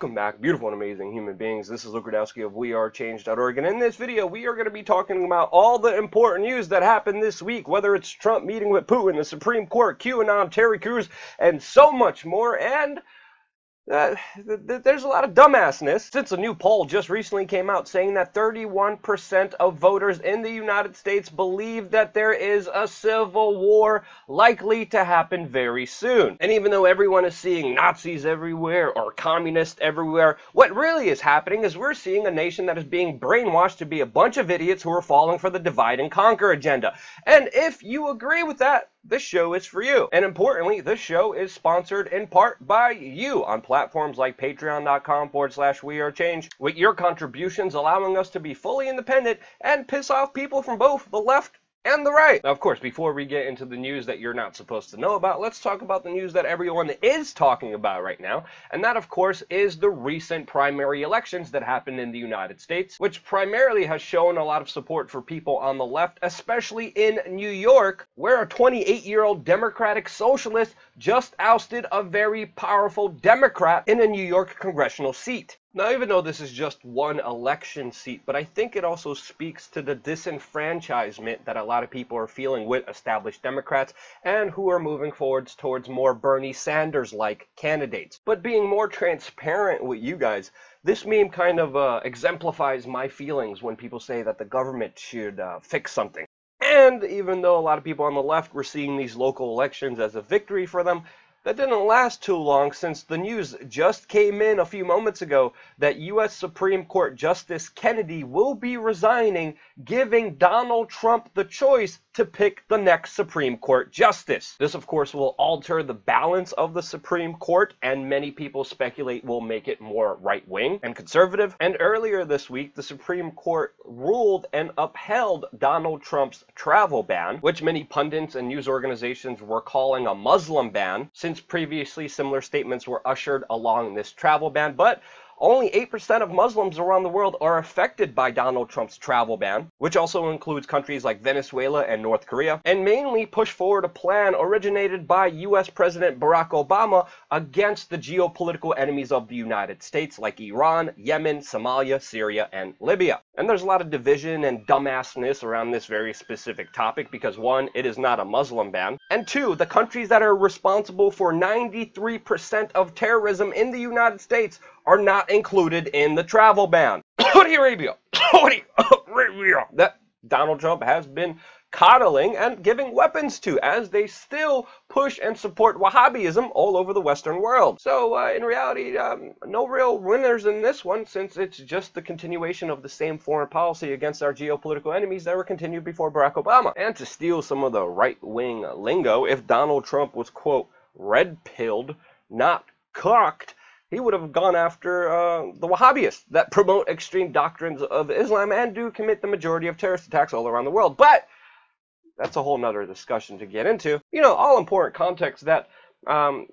Welcome back, beautiful and amazing human beings. This is Rudkowski of WeAreChange.org, and in this video, we are going to be talking about all the important news that happened this week, whether it's Trump meeting with Putin, the Supreme Court, QAnon, Terry Crews, and so much more, and there's a lot of dumbassness, since a new poll just recently came out saying that 31% of voters in the United States believe that there is a civil war likely to happen very soon. And even though everyone is seeing Nazis everywhere or communists everywhere, what really is happening is we're seeing a nation that is being brainwashed to be a bunch of idiots who are falling for the divide and conquer agenda. And if you agree with that, this show is for you. And importantly, this show is sponsored in part by you on platforms like patreon.com/WeAreChange, with your contributions allowing us to be fully independent and piss off people from both the left and the right. Now, of course, before we get into the news that you're not supposed to know about, let's talk about the news that everyone is talking about right now. And that, of course, is the recent primary elections that happened in the United States, which primarily has shown a lot of support for people on the left, especially in New York, where a 28-year-old Democratic socialist just ousted a very powerful Democrat in a New York congressional seat. Now, even though this is just one election seat, but I think it also speaks to the disenfranchisement that a lot of people are feeling with established Democrats and who are moving forwards towards more Bernie Sanders-like candidates. But being more transparent with you guys, this meme kind of exemplifies my feelings when people say that the government should fix something. And even though a lot of people on the left were seeing these local elections as a victory for them, that didn't last too long, since the news just came in a few moments ago that U.S. Supreme Court Justice Kennedy will be resigning, giving Donald Trump the choice to pick the next Supreme Court justice. This, of course, will alter the balance of the Supreme Court, and many people speculate will make it more right-wing and conservative. And earlier this week, the Supreme Court ruled and upheld Donald Trump's travel ban, which many pundits and news organizations were calling a Muslim ban, since previously similar statements were ushered along this travel ban. But only 8% of Muslims around the world are affected by Donald Trump's travel ban, which also includes countries like Venezuela and North Korea, and mainly push forward a plan originated by U.S. President Barack Obama against the geopolitical enemies of the United States like Iran, Yemen, Somalia, Syria, and Libya. And there's a lot of division and dumbassness around this very specific topic because, one, it is not a Muslim ban, and two, the countries that are responsible for 93% of terrorism in the United States are not included in the travel ban. Saudi Arabia, that Donald Trump has been coddling and giving weapons to, as they still push and support Wahhabism all over the Western world. So in reality, no real winners in this one, since it's just the continuation of the same foreign policy against our geopolitical enemies that were continued before Barack Obama. And to steal some of the right-wing lingo, if Donald Trump was, quote, red-pilled, not cocked, he would have gone after the Wahhabists that promote extreme doctrines of Islam and do commit the majority of terrorist attacks all around the world. But that's a whole nother discussion to get into. You know, all important context that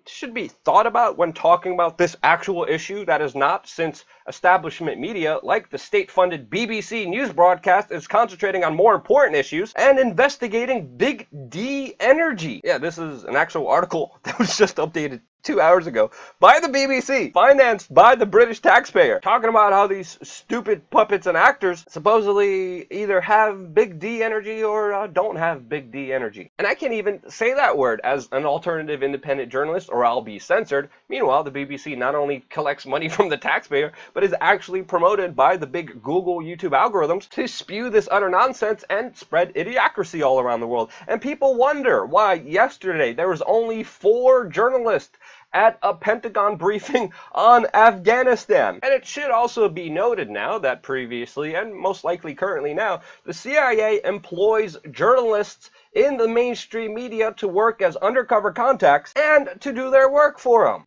should be thought about when talking about this actual issue that is not, since establishment media like the state-funded BBC news broadcast is concentrating on more important issues and investigating Big D energy. Yeah, this is an actual article that was just updated 2 hours ago by the BBC, financed by the British taxpayer, talking about how these stupid puppets and actors supposedly either have Big D energy or don't have Big D energy. And I can't even say that word as an alternative independent journalist or I'll be censored. Meanwhile, the BBC not only collects money from the taxpayer, but is actually promoted by the big Google, YouTube algorithms to spew this utter nonsense and spread idiocracy all around the world. And people wonder why yesterday there was only 4 journalists at a Pentagon briefing on Afghanistan. And it should also be noted now that previously, and most likely currently now, the CIA employs journalists in the mainstream media to work as undercover contacts and to do their work for them.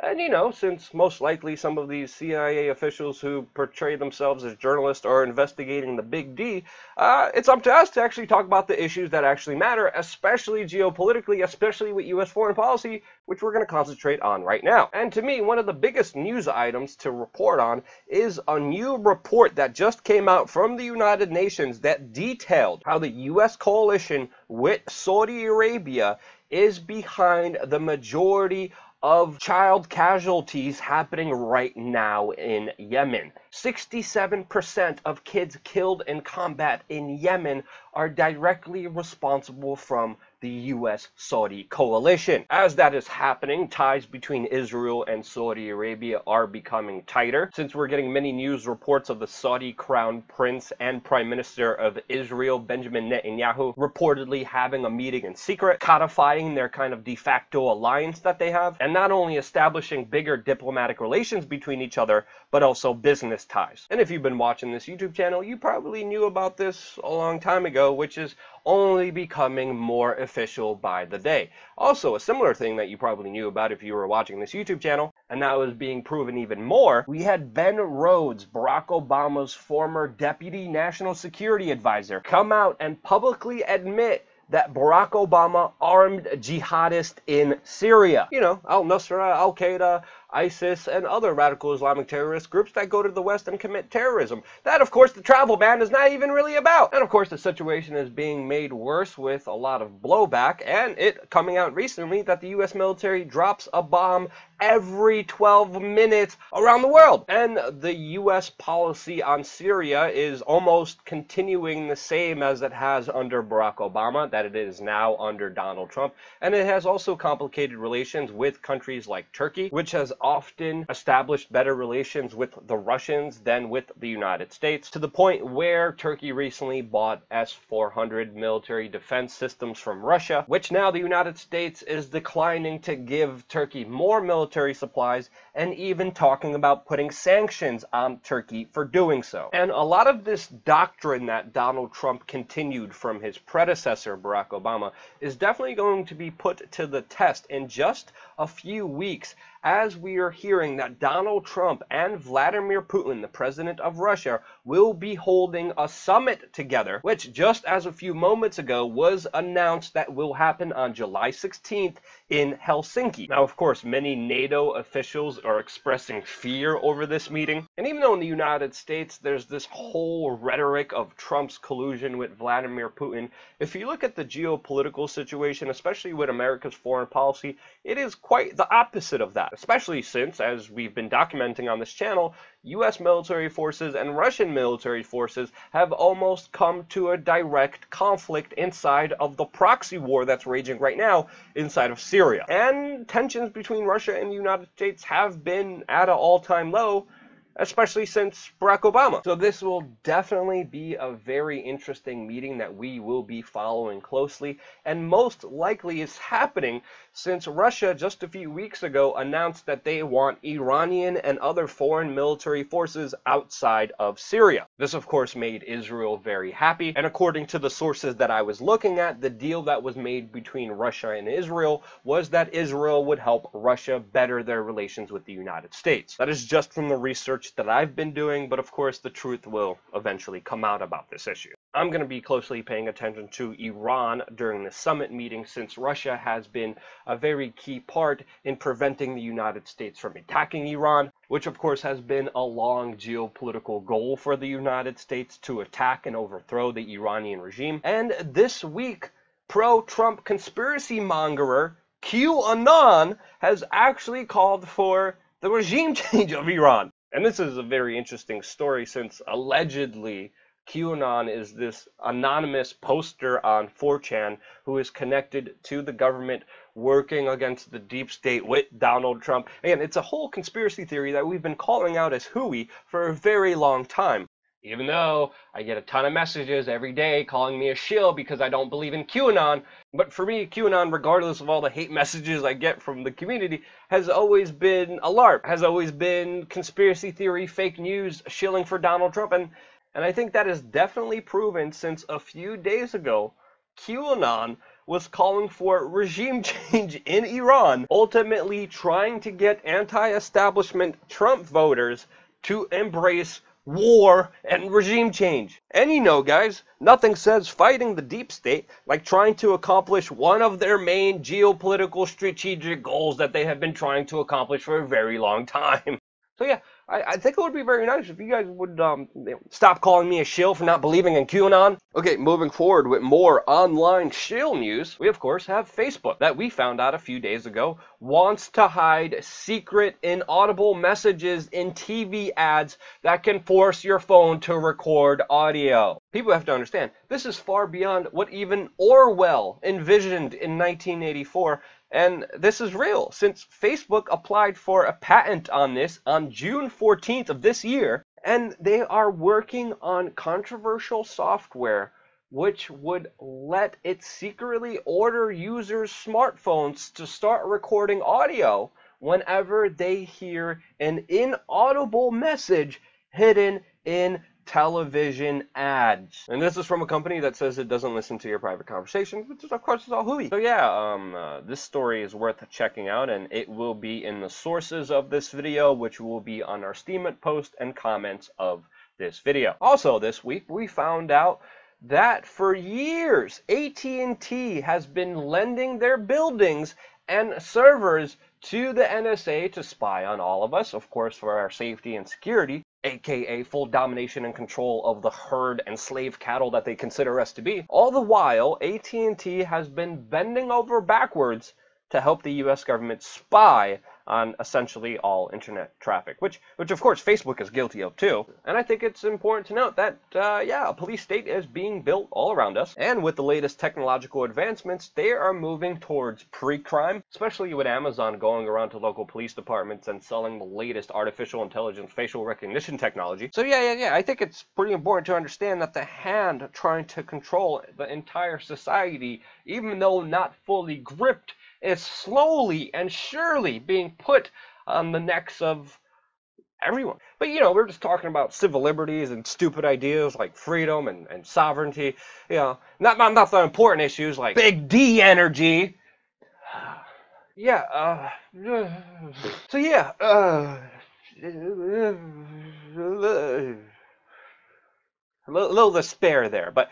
And, you know, since most likely some of these CIA officials who portray themselves as journalists are investigating the Big D, it's up to us to actually talk about the issues that actually matter, especially geopolitically, especially with U.S. foreign policy, which we're going to concentrate on right now. And to me, one of the biggest news items to report on is a new report that just came out from the United Nations that detailed how the U.S. coalition with Saudi Arabia is behind the majority of child casualties happening right now in Yemen. 67% of kids killed in combat in Yemen are directly responsible from the U.S.-Saudi coalition. As that is happening, ties between Israel and Saudi Arabia are becoming tighter, since we're getting many news reports of the Saudi Crown Prince and Prime Minister of Israel, Benjamin Netanyahu, reportedly having a meeting in secret, codifying their kind of de facto alliance that they have, and not only establishing bigger diplomatic relations between each other, but also business ties. And if you've been watching this YouTube channel, you probably knew about this a long time ago, which is only becoming more official by the day. Also, a similar thing that you probably knew about if you were watching this YouTube channel, and that was being proven even more, we had Ben Rhodes, Barack Obama's former deputy national security advisor, come out and publicly admit that Barack Obama armed jihadists in Syria. You know, al-Nusra, al-Qaeda, ISIS, and other radical Islamic terrorist groups that go to the West and commit terrorism. That, of course, the travel ban is not even really about. And, of course, the situation is being made worse with a lot of blowback, and it coming out recently that the U.S. military drops a bomb every 12 minutes around the world. And the U.S. policy on Syria is almost continuing the same as it has under Barack Obama, that it is now under Donald Trump. And it has also complicated relations with countries like Turkey, which has often established better relations with the Russians than with the United States, to the point where Turkey recently bought S-400 military defense systems from Russia, which now the United States is declining to give Turkey more military supplies, and even talking about putting sanctions on Turkey for doing so. And a lot of this doctrine that Donald Trump continued from his predecessor, Barack Obama, is definitely going to be put to the test in just a few weeks, as we are hearing that Donald Trump and Vladimir Putin, the president of Russia, will be holding a summit together, which just as a few moments ago was announced that will happen on July 16th in Helsinki. Now, of course, many NATO officials are expressing fear over this meeting. And even though in the United States there's this whole rhetoric of Trump's collusion with Vladimir Putin, if you look at the geopolitical situation, especially with America's foreign policy, it is quite the opposite of that. Especially since, as we've been documenting on this channel, U.S. military forces and Russian military forces have almost come to a direct conflict inside of the proxy war that's raging right now inside of Syria. And tensions between Russia and the United States have been at an all-time low, especially since Barack Obama. So this will definitely be a very interesting meeting that we will be following closely, and most likely is happening since Russia just a few weeks ago announced that they want Iranian and other foreign military forces outside of Syria. This, of course, made Israel very happy, and according to the sources that I was looking at, the deal that was made between Russia and Israel was that Israel would help Russia better their relations with the United States. That is just from the research that I've been doing, but of course the truth will eventually come out about this issue. I'm going to be closely paying attention to Iran during the summit meeting, since Russia has been a very key part in preventing the United States from attacking Iran, which of course has been a long geopolitical goal for the United States to attack and overthrow the Iranian regime. And this week, pro-Trump conspiracy mongerer QAnon has actually called for the regime change of Iran. And this is a very interesting story, since allegedly QAnon is this anonymous poster on 4chan who is connected to the government working against the deep state with Donald Trump. Again, it's a whole conspiracy theory that we've been calling out as hooey for a very long time. Even though I get a ton of messages every day calling me a shill because I don't believe in QAnon. But for me, QAnon, regardless of all the hate messages I get from the community, has always been a LARP, has always been conspiracy theory, fake news, shilling for Donald Trump. And I think that is definitely proven, since a few days ago, QAnon was calling for regime change in Iran, ultimately trying to get anti-establishment Trump voters to embrace war and regime change. And you know, guys, nothing says fighting the deep state like trying to accomplish one of their main geopolitical strategic goals that they have been trying to accomplish for a very long time. So yeah, I think it would be very nice if you guys would stop calling me a shill for not believing in QAnon. Okay, moving forward with more online shill news, we of course have Facebook, that we found out a few days ago wants to hide secret inaudible messages in TV ads that can force your phone to record audio. People have to understand, this is far beyond what even Orwell envisioned in 1984. And this is real, since Facebook applied for a patent on this on June 14th of this year, and they are working on controversial software which would let it secretly order users' smartphones to start recording audio whenever they hear an inaudible message hidden in television ads. And this is from a company that says it doesn't listen to your private conversations, which is, of course, is all hooey. So yeah, this story is worth checking out, and it will be in the sources of this video, which will be on our Steemit post and comments of this video. Also this week, we found out that for years, AT&T has been lending their buildings and servers to the NSA to spy on all of us, of course, for our safety and security, aka full domination and control of the herd and slave cattle that they consider us to be. All the while, AT&T has been bending over backwards to help the US government spy on essentially all internet traffic, which of course Facebook is guilty of too. And I think it's important to note that, yeah, a police state is being built all around us, and with the latest technological advancements, they are moving towards pre-crime, especially with Amazon going around to local police departments and selling the latest artificial intelligence facial recognition technology. So yeah, I think it's pretty important to understand that the hand trying to control the entire society, even though not fully gripped, is slowly and surely being put on the necks of everyone. But you know, we're just talking about civil liberties and stupid ideas like freedom and sovereignty, you know, not the important issues like big D energy. Yeah, so yeah, a little despair there, but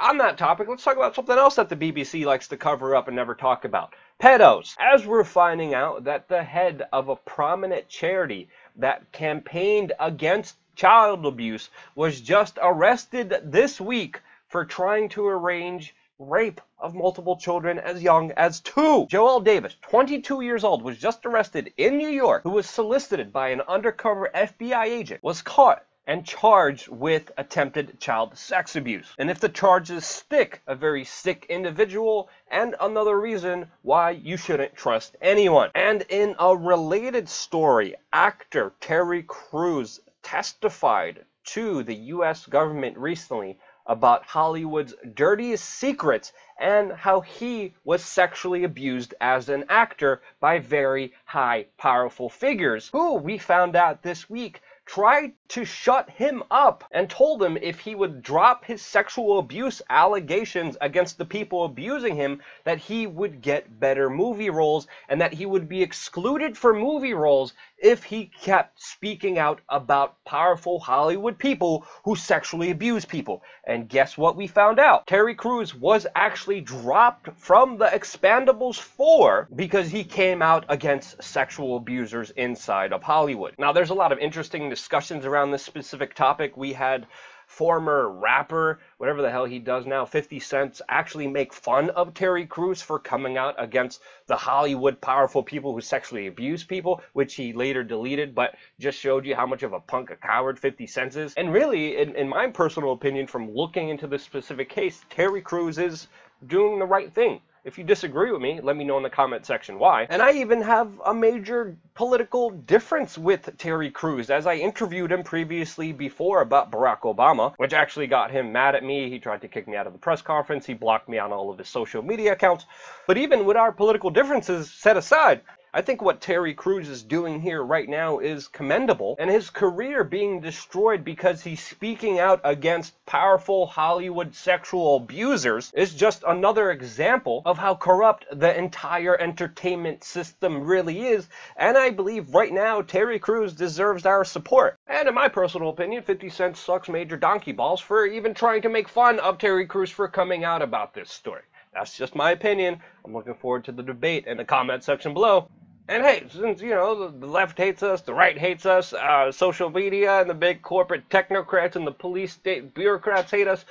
on that topic, let's talk about something else that the BBC likes to cover up and never talk about. Pedos. As we're finding out that the head of a prominent charity that campaigned against child abuse was just arrested this week for trying to arrange rape of multiple children as young as 2. Joel Davis, 22 years old, was just arrested in New York, who was solicited by an undercover FBI agent, was caught and charged with attempted child sex abuse. And if the charges stick, a very sick individual, and another reason why you shouldn't trust anyone. And in a related story, actor Terry Crews testified to the US government recently about Hollywood's dirtiest secrets and how he was sexually abused as an actor by very high, powerful figures, who we found out this week tried to shut him up and told him if he would drop his sexual abuse allegations against the people abusing him, that he would get better movie roles and that he would be excluded for movie roles if he kept speaking out about powerful Hollywood people who sexually abuse people. And guess what we found out? Terry Crews was actually dropped from the Expendables 4 because he came out against sexual abusers inside of Hollywood. Now, there's a lot of interesting discussions around this specific topic. We had former rapper, whatever the hell he does now, 50 Cent, actually make fun of Terry Crews for coming out against the Hollywood powerful people who sexually abuse people, which he later deleted, but just showed you how much of a punk, a coward 50 Cent is. And really, in my personal opinion, from looking into this specific case, Terry Crews is doing the right thing. If you disagree with me, let me know in the comment section why. And I even have a major political difference with Terry Crews, as I interviewed him previously before about Barack Obama, which actually got him mad at me. He tried to kick me out of the press conference. He blocked me on all of his social media accounts. But even with our political differences set aside, I think what Terry Crews is doing here right now is commendable, and his career being destroyed because he's speaking out against powerful Hollywood sexual abusers is just another example of how corrupt the entire entertainment system really is, and I believe right now Terry Crews deserves our support. And in my personal opinion, 50 Cent sucks major donkey balls for even trying to make fun of Terry Crews for coming out about this story. That's just my opinion. I'm looking forward to the debate in the comment section below. And hey, since, the left hates us, the right hates us, social media and the big corporate technocrats and the police state bureaucrats hate us,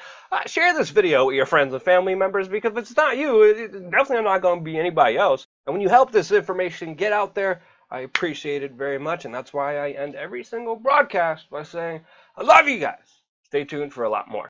share this video with your friends and family members, because if it's not you, it's definitely not going to be anybody else. And when you help this information get out there, I appreciate it very much, and that's why I end every single broadcast by saying, I love you guys. Stay tuned for a lot more.